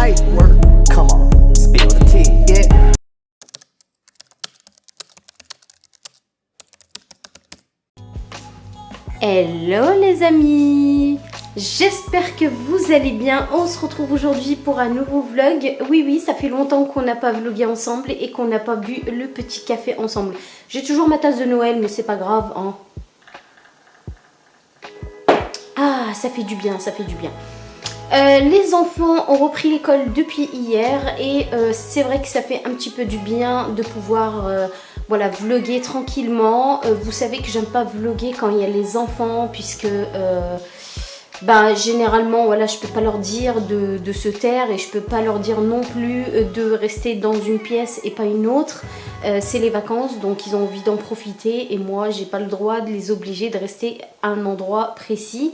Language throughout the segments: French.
light work. Come on, spill the tea, yeah. Hello les amis, j'espère que vous allez bien. On se retrouve aujourd'hui pour un nouveau vlog. Oui, ça fait longtemps qu'on n'a pas vlogué ensemble et qu'on n'a pas bu le petit café ensemble. J'ai toujours ma tasse de Noël, mais c'est pas grave, hein. Ah, ça fait du bien, ça fait du bien. Les enfants ont repris l'école depuis hier et c'est vrai que ça fait un petit peu du bien de pouvoir voilà, vloguer tranquillement. Vous savez que j'aime pas vloguer quand il y a les enfants puisque généralement voilà, je peux pas leur dire de se taire et je peux pas leur dire non plus de rester dans une pièce et pas une autre. C'est les vacances, donc ils ont envie d'en profiter et moi j'ai pas le droit de les obliger de rester à un endroit précis.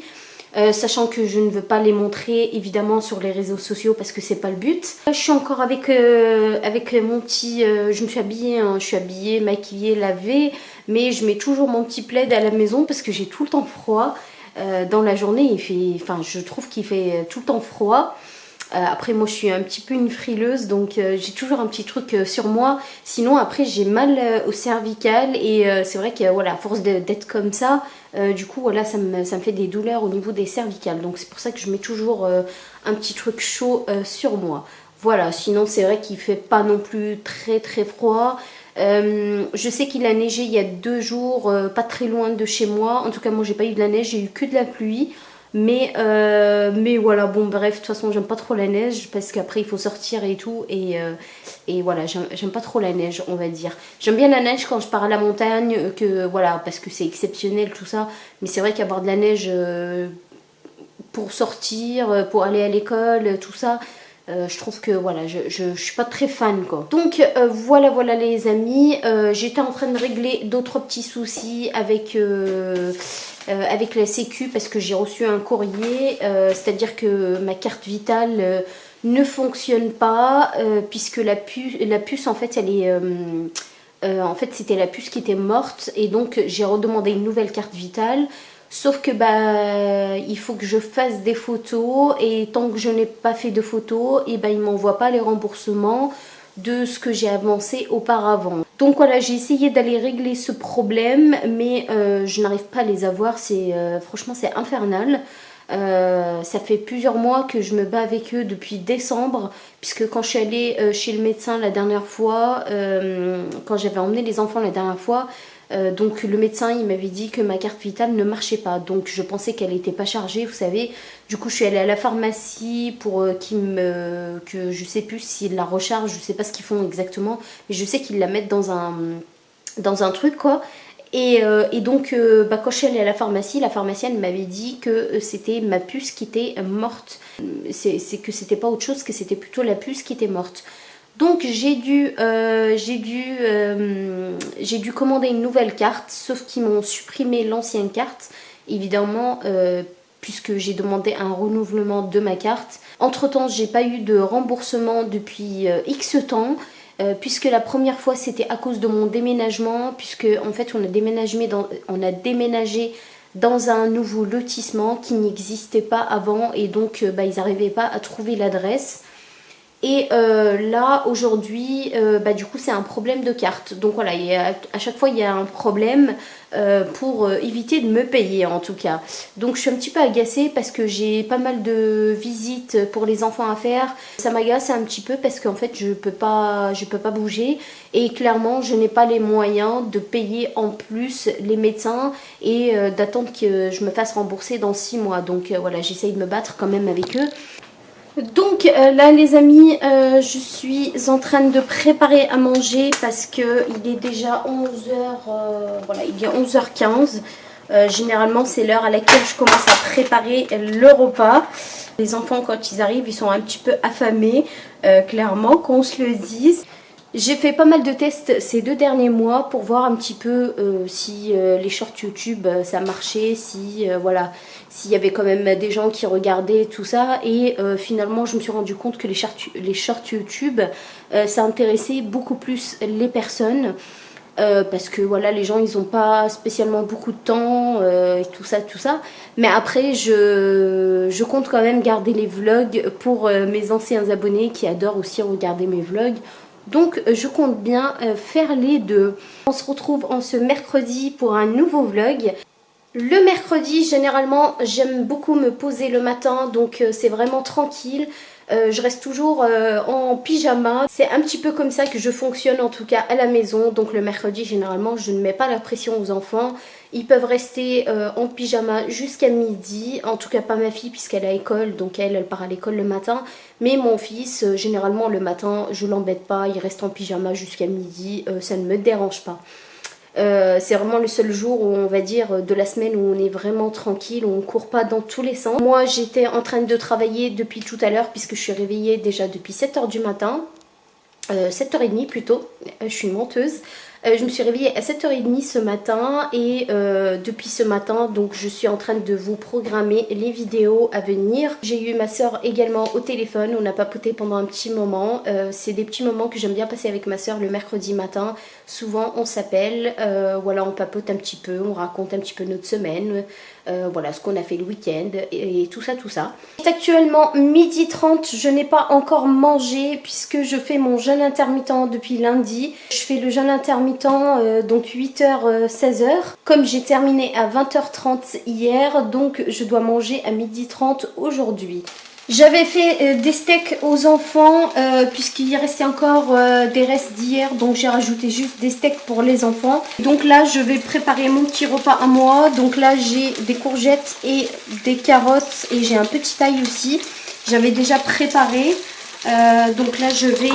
Sachant que je ne veux pas les montrer évidemment sur les réseaux sociaux parce que c'est pas le but. Je suis encore avec mon petit... je me suis habillée, hein, je suis habillée, maquillée, lavée, mais je mets toujours mon petit plaid à la maison parce que j'ai tout le temps froid. Dans la journée, il fait, je trouve qu'il fait tout le temps froid. Après moi je suis un petit peu une frileuse donc j'ai toujours un petit truc sur moi, sinon après j'ai mal au cervical et c'est vrai que voilà, à force d'être comme ça, du coup voilà, ça me fait des douleurs au niveau des cervicales, donc c'est pour ça que je mets toujours un petit truc chaud sur moi. Voilà, sinon c'est vrai qu'il fait pas non plus très froid. Je sais qu'il a neigé il y a 2 jours, pas très loin de chez moi. En tout cas moi j'ai pas eu de la neige, j'ai eu que de la pluie. Mais voilà, bon bref, de toute façon j'aime pas trop la neige parce qu'après il faut sortir et tout et voilà, j'aime pas trop la neige, on va dire. J'aime bien la neige quand je pars à la montagne, que voilà, parce que c'est exceptionnel tout ça, mais c'est vrai qu'avoir de la neige pour sortir, pour aller à l'école, tout ça, je trouve que voilà, je suis pas très fan quoi. Donc voilà les amis, j'étais en train de régler d'autres petits soucis avec la sécu parce que j'ai reçu un courrier, c'est-à-dire que ma carte vitale ne fonctionne pas puisque la puce en fait elle est... en fait c'était la puce qui était morte et donc j'ai redemandé une nouvelle carte vitale. Sauf que il faut que je fasse des photos et tant que je n'ai pas fait de photos, et ils m'envoient pas les remboursements de ce que j'ai avancé auparavant. Donc voilà, j'ai essayé d'aller régler ce problème, mais je n'arrive pas à les avoir. Franchement c'est infernal. Ça fait plusieurs mois que je me bats avec eux depuis décembre, puisque quand je suis allée chez le médecin la dernière fois, quand j'avais emmené les enfants la dernière fois, donc le médecin il m'avait dit que ma carte vitale ne marchait pas, donc je pensais qu'elle n'était pas chargée, vous savez. Du coup je suis allée à la pharmacie pour que je sais plus s'ils la rechargent, je sais pas ce qu'ils font exactement, mais je sais qu'ils la mettent dans un truc quoi. Et donc quand je suis allée à la pharmacie, la pharmacienne m'avait dit que c'était ma puce qui était morte. C'est que c'était pas autre chose, que c'était plutôt la puce qui était morte. Donc j'ai dû commander une nouvelle carte, sauf qu'ils m'ont supprimé l'ancienne carte, évidemment, puisque j'ai demandé un renouvellement de ma carte. Entre temps, j'ai pas eu de remboursement depuis X temps. Puisque la première fois c'était à cause de mon déménagement, puisque en fait on a déménagé dans un nouveau lotissement qui n'existait pas avant et donc ils n'arrivaient pas à trouver l'adresse. Et là aujourd'hui du coup c'est un problème de carte, donc voilà, à chaque fois il y a un problème pour éviter de me payer en tout cas. Donc je suis un petit peu agacée parce que j'ai pas mal de visites pour les enfants à faire. Ça m'agace un petit peu parce qu'en fait je peux pas bouger et clairement je n'ai pas les moyens de payer en plus les médecins et d'attendre que je me fasse rembourser dans 6 mois. Donc voilà, j'essaye de me battre quand même avec eux. Donc là les amis, je suis en train de préparer à manger parce que il est déjà 11h, voilà, il est 11h15. Généralement c'est l'heure à laquelle je commence à préparer le repas. Les enfants quand ils arrivent ils sont un petit peu affamés, clairement qu'on se le dise. J'ai fait pas mal de tests ces 2 derniers mois pour voir un petit peu si les shorts YouTube ça marchait, si voilà, s'il y avait quand même des gens qui regardaient tout ça. Et finalement je me suis rendu compte que les shorts YouTube ça intéressait beaucoup plus les personnes. parce que voilà, les gens ils ont pas spécialement beaucoup de temps et tout ça. Mais après je compte quand même garder les vlogs pour mes anciens abonnés qui adorent aussi regarder mes vlogs. Donc je compte bien faire les deux. On se retrouve en ce mercredi pour un nouveau vlog. Le mercredi, généralement, j'aime beaucoup me poser le matin, donc c'est vraiment tranquille. Je reste toujours en pyjama. C'est un petit peu comme ça que je fonctionne en tout cas à la maison. Donc le mercredi, généralement, je ne mets pas la pression aux enfants. Ils peuvent rester en pyjama jusqu'à midi. En tout cas pas ma fille puisqu'elle a école. Donc elle part à l'école le matin. Mais mon fils, généralement le matin, je l'embête pas. Il reste en pyjama jusqu'à midi. Ça ne me dérange pas. C'est vraiment le seul jour où on va dire de la semaine où on est vraiment tranquille, où on court pas dans tous les sens. Moi j'étais en train de travailler depuis tout à l'heure puisque je suis réveillée déjà depuis 7h du matin, 7h30 plutôt, je suis une menteuse. Je me suis réveillée à 7h30 ce matin et depuis ce matin donc je suis en train de vous programmer les vidéos à venir. J'ai eu ma soeur également au téléphone, on a papoté pendant un petit moment. C'est des petits moments que j'aime bien passer avec ma soeur le mercredi matin. Souvent on s'appelle, voilà, on papote un petit peu, on raconte un petit peu notre semaine, voilà ce qu'on a fait le week-end et tout ça. C'est actuellement 12h30, je n'ai pas encore mangé puisque je fais mon jeûne intermittent depuis lundi. Je fais le jeûne intermittent donc 8h 16h. Comme j'ai terminé à 20h30 hier, donc je dois manger à 12h30 aujourd'hui. J'avais fait des steaks aux enfants puisqu'il restait encore des restes d'hier, donc j'ai rajouté juste des steaks pour les enfants. Donc là je vais préparer mon petit repas à moi. Donc là j'ai des courgettes et des carottes et j'ai un petit ail aussi. J'avais déjà préparé. Donc là je vais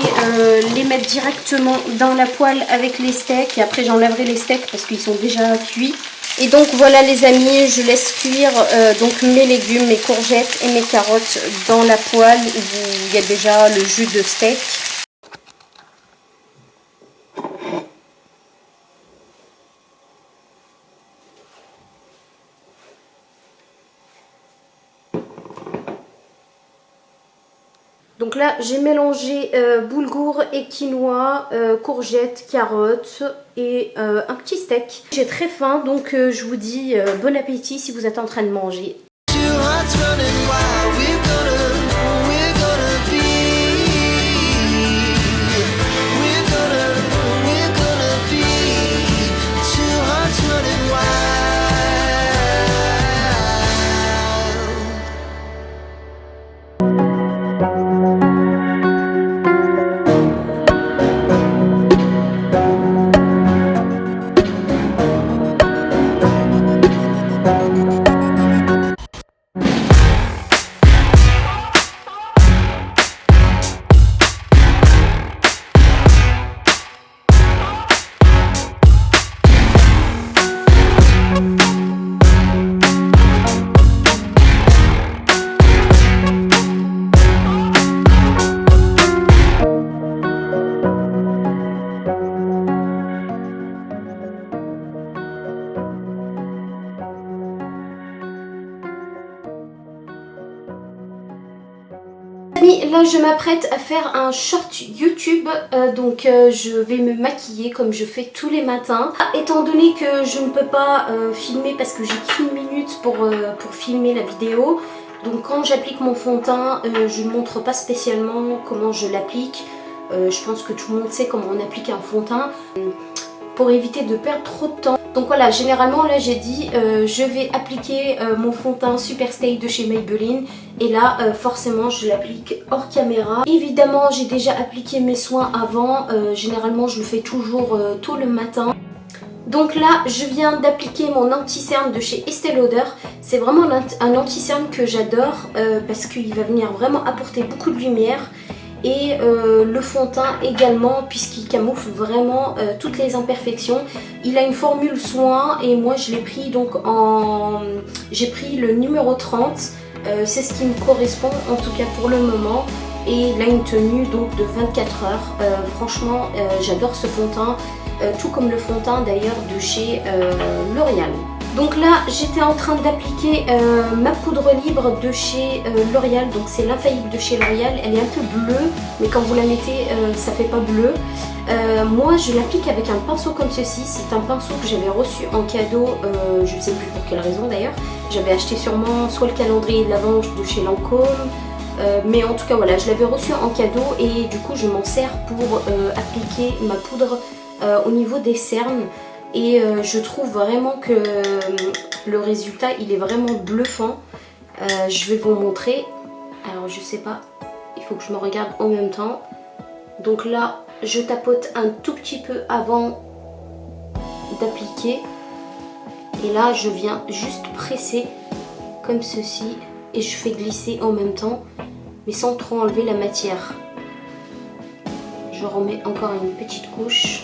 les mettre directement dans la poêle avec les steaks et après j'enlèverai les steaks parce qu'ils sont déjà cuits. Et donc voilà les amis, je laisse cuire donc mes légumes, mes courgettes et mes carottes dans la poêle où il y a déjà le jus de steak. Donc là j'ai mélangé boulgour et quinoa, courgettes, carottes et un petit steak. J'ai très faim donc je vous dis bon appétit si vous êtes en train de manger. Là je m'apprête à faire un short YouTube, donc je vais me maquiller comme je fais tous les matins. Étant donné que je ne peux pas filmer parce que j'ai qu'une minute pour filmer la vidéo, donc quand j'applique mon fond de teint, je ne montre pas spécialement comment je l'applique. Je pense que tout le monde sait comment on applique un fond de teint pour éviter de perdre trop de temps. Donc voilà, généralement là j'ai dit je vais appliquer mon fond de teint Super Stay de chez Maybelline. Et là forcément je l'applique hors caméra. Évidemment j'ai déjà appliqué mes soins avant, généralement je le fais toujours tôt le matin. Donc là je viens d'appliquer mon anti-cerne de chez Estée Lauder. C'est vraiment un anti-cerne que j'adore parce qu'il va venir vraiment apporter beaucoup de lumière. Et le fond de teint également puisqu'il camoufle vraiment toutes les imperfections. Il a une formule soin et moi je l'ai pris donc j'ai pris le numéro 30. C'est ce qui me correspond en tout cas pour le moment. Et il a une tenue donc de 24 heures. Franchement j'adore ce fond de teint. Tout comme le fond de teint d'ailleurs de chez L'Oréal. Donc là, j'étais en train d'appliquer ma poudre libre de chez L'Oréal. Donc c'est l'infaillible de chez L'Oréal. Elle est un peu bleue, mais quand vous la mettez, ça fait pas bleu. Moi, je l'applique avec un pinceau comme ceci. C'est un pinceau que j'avais reçu en cadeau, je ne sais plus pour quelle raison d'ailleurs. J'avais acheté sûrement soit le calendrier de l'Avent de chez Lancôme, mais en tout cas voilà, je l'avais reçu en cadeau et du coup je m'en sers pour appliquer ma poudre au niveau des cernes. Et je trouve vraiment que le résultat il est vraiment bluffant. Je vais vous montrer. Alors je sais pas, il faut que je me regarde en même temps. Donc là je tapote un tout petit peu avant d'appliquer. Et là je viens juste presser comme ceci. Et je fais glisser en même temps, mais sans trop enlever la matière. Je remets encore une petite couche.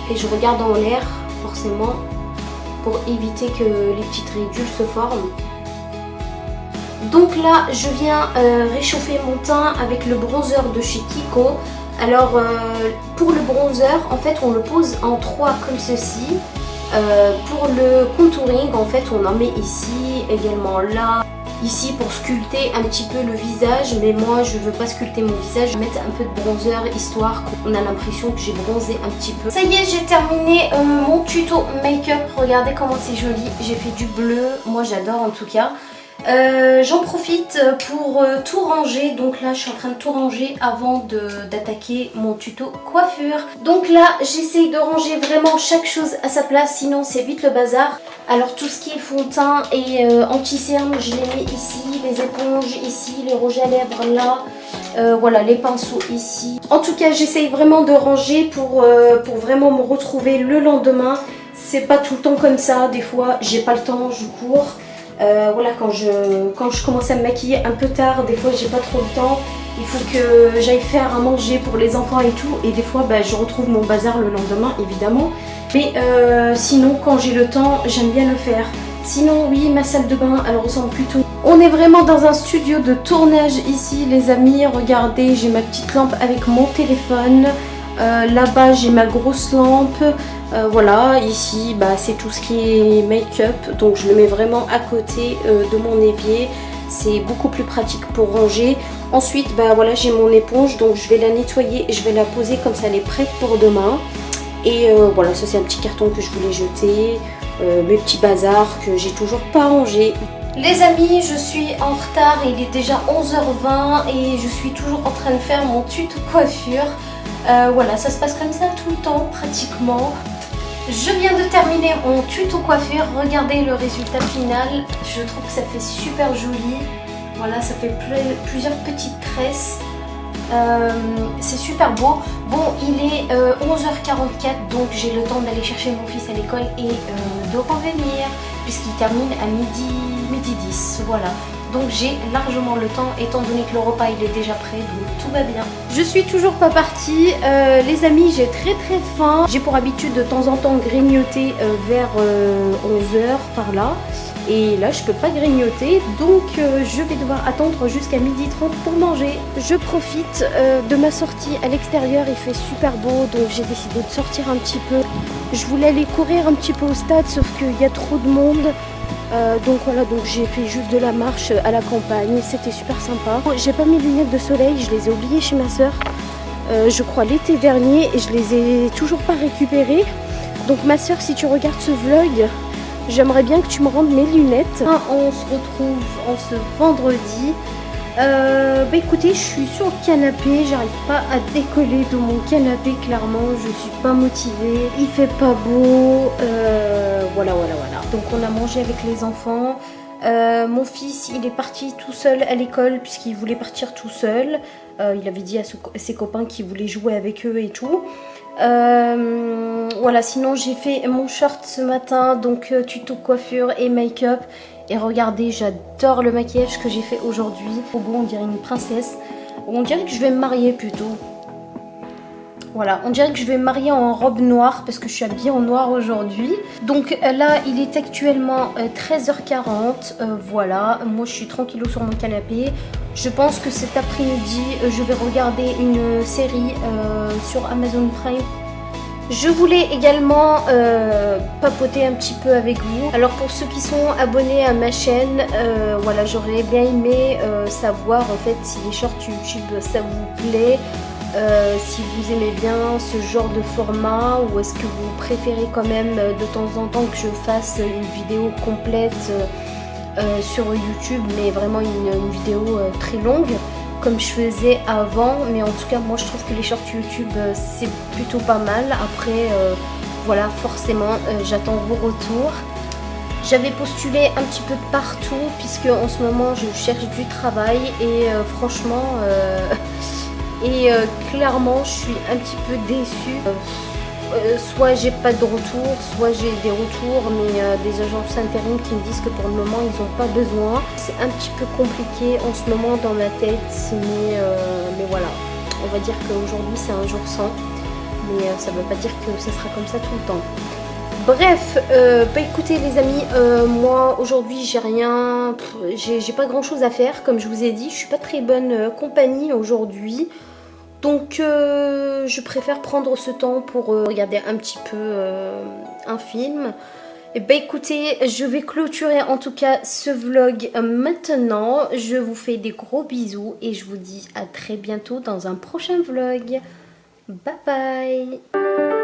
Et je regarde en l'air, forcément, pour éviter que les petites ridules se forment. Donc là, je viens réchauffer mon teint avec le bronzer de chez Kiko. Alors, pour le bronzer, en fait, on le pose en 3 comme ceci. Pour le contouring, en fait, on en met ici, également là. Ici pour sculpter un petit peu le visage, mais moi je veux pas sculpter mon visage, je vais mettre un peu de bronzer histoire qu'on a l'impression que j'ai bronzé un petit peu. Ça y est, j'ai terminé mon tuto make-up, regardez comment c'est joli, j'ai fait du bleu, moi j'adore en tout cas. J'en profite pour tout ranger, donc là je suis en train de tout ranger avant d'attaquer mon tuto coiffure. Donc là j'essaye de ranger vraiment chaque chose à sa place, sinon c'est vite le bazar. Alors tout ce qui est fond de teint et anti-cerne, je les mets ici, les éponges ici, les rouges à lèvres là, voilà les pinceaux ici. En tout cas j'essaye vraiment de ranger pour vraiment me retrouver le lendemain. C'est pas tout le temps comme ça, des fois j'ai pas le temps, je cours. Voilà, quand je commence à me maquiller un peu tard, des fois j'ai pas trop le temps, il faut que j'aille faire à manger pour les enfants et tout, et des fois bah, je retrouve mon bazar le lendemain évidemment, mais sinon quand j'ai le temps j'aime bien le faire. Sinon oui, ma salle de bain elle ressemble plutôt, on est vraiment dans un studio de tournage ici les amis, regardez, j'ai ma petite lampe avec mon téléphone. Là-bas j'ai ma grosse lampe, voilà, ici bah, c'est tout ce qui est make-up, donc je le mets vraiment à côté de mon évier, c'est beaucoup plus pratique pour ranger. Ensuite bah, voilà, j'ai mon éponge, donc je vais la nettoyer et je vais la poser comme ça, elle est prête pour demain. Et voilà, ça c'est un petit carton que je voulais jeter, mes petits bazars que j'ai toujours pas rangés. Les amis, je suis en retard, il est déjà 11h20 et je suis toujours en train de faire mon tuto coiffure. Voilà, ça se passe comme ça tout le temps pratiquement. Je viens de terminer mon tuto coiffure, regardez le résultat final, je trouve que ça fait super joli. Voilà, ça fait plusieurs petites tresses, c'est super beau. Bon, il est 11h44, donc j'ai le temps d'aller chercher mon fils à l'école et de revenir, puisqu'il termine à midi 10, voilà. Donc j'ai largement le temps étant donné que le repas il est déjà prêt, donc tout va bien. Je suis toujours pas partie, les amis, j'ai très faim. J'ai pour habitude de temps en temps grignoter vers 11h par là. Et là je peux pas grignoter, donc je vais devoir attendre jusqu'à 12h30 pour manger. Je profite de ma sortie à l'extérieur, il fait super beau, donc j'ai décidé de sortir un petit peu. Je voulais aller courir un petit peu au stade, sauf qu'il y a trop de monde. Donc voilà, donc j'ai fait juste de la marche à la campagne, c'était super sympa. J'ai pas mes lunettes de soleil, je les ai oubliées chez ma soeur, je crois l'été dernier, et je les ai toujours pas récupérées. Donc ma soeur, si tu regardes ce vlog, j'aimerais bien que tu me rendes mes lunettes. On se retrouve en ce vendredi. Bah écoutez, je suis sur le canapé, j'arrive pas à décoller de mon canapé, clairement, je suis pas motivée, il fait pas beau, voilà. Donc on a mangé avec les enfants, mon fils il est parti tout seul à l'école puisqu'il voulait partir tout seul, il avait dit à ses copains qu'il voulait jouer avec eux et tout. Voilà, sinon j'ai fait mon short ce matin, donc tuto coiffure et make-up. Et regardez, j'adore le maquillage que j'ai fait aujourd'hui. Au bout, on dirait une princesse. On dirait que je vais me marier plutôt. Voilà, on dirait que je vais me marier en robe noire parce que je suis habillée en noir aujourd'hui. Donc là, il est actuellement 13h40. Voilà, moi je suis tranquillou sur mon canapé. Je pense que cet après-midi, je vais regarder une série sur Amazon Prime. Je voulais également papoter un petit peu avec vous. Alors pour ceux qui sont abonnés à ma chaîne, voilà, j'aurais bien aimé savoir en fait si les shorts YouTube ça vous plaît, si vous aimez bien ce genre de format ou est-ce que vous préférez quand même de temps en temps que je fasse une vidéo complète sur YouTube, mais vraiment une vidéo très longue comme je faisais avant. Mais en tout cas moi je trouve que les shorts YouTube c'est plutôt pas mal. Après voilà, forcément j'attends vos retours. J'avais postulé un petit peu partout puisque en ce moment je cherche du travail et franchement clairement je suis un petit peu déçue. Soit j'ai pas de retour, soit j'ai des retours, mais des agences intérim qui me disent que pour le moment ils n'ont pas besoin. C'est un petit peu compliqué en ce moment dans ma tête, mais voilà, on va dire qu'aujourd'hui c'est un jour sans, mais ça veut pas dire que ce sera comme ça tout le temps. Bref, bah écoutez les amis, moi aujourd'hui j'ai pas grand chose à faire, comme je vous ai dit, je suis pas très bonne compagnie aujourd'hui. Donc je préfère prendre ce temps pour regarder un petit peu un film. Et bah écoutez, je vais clôturer en tout cas ce vlog maintenant. Je vous fais des gros bisous et je vous dis à très bientôt dans un prochain vlog. Bye bye.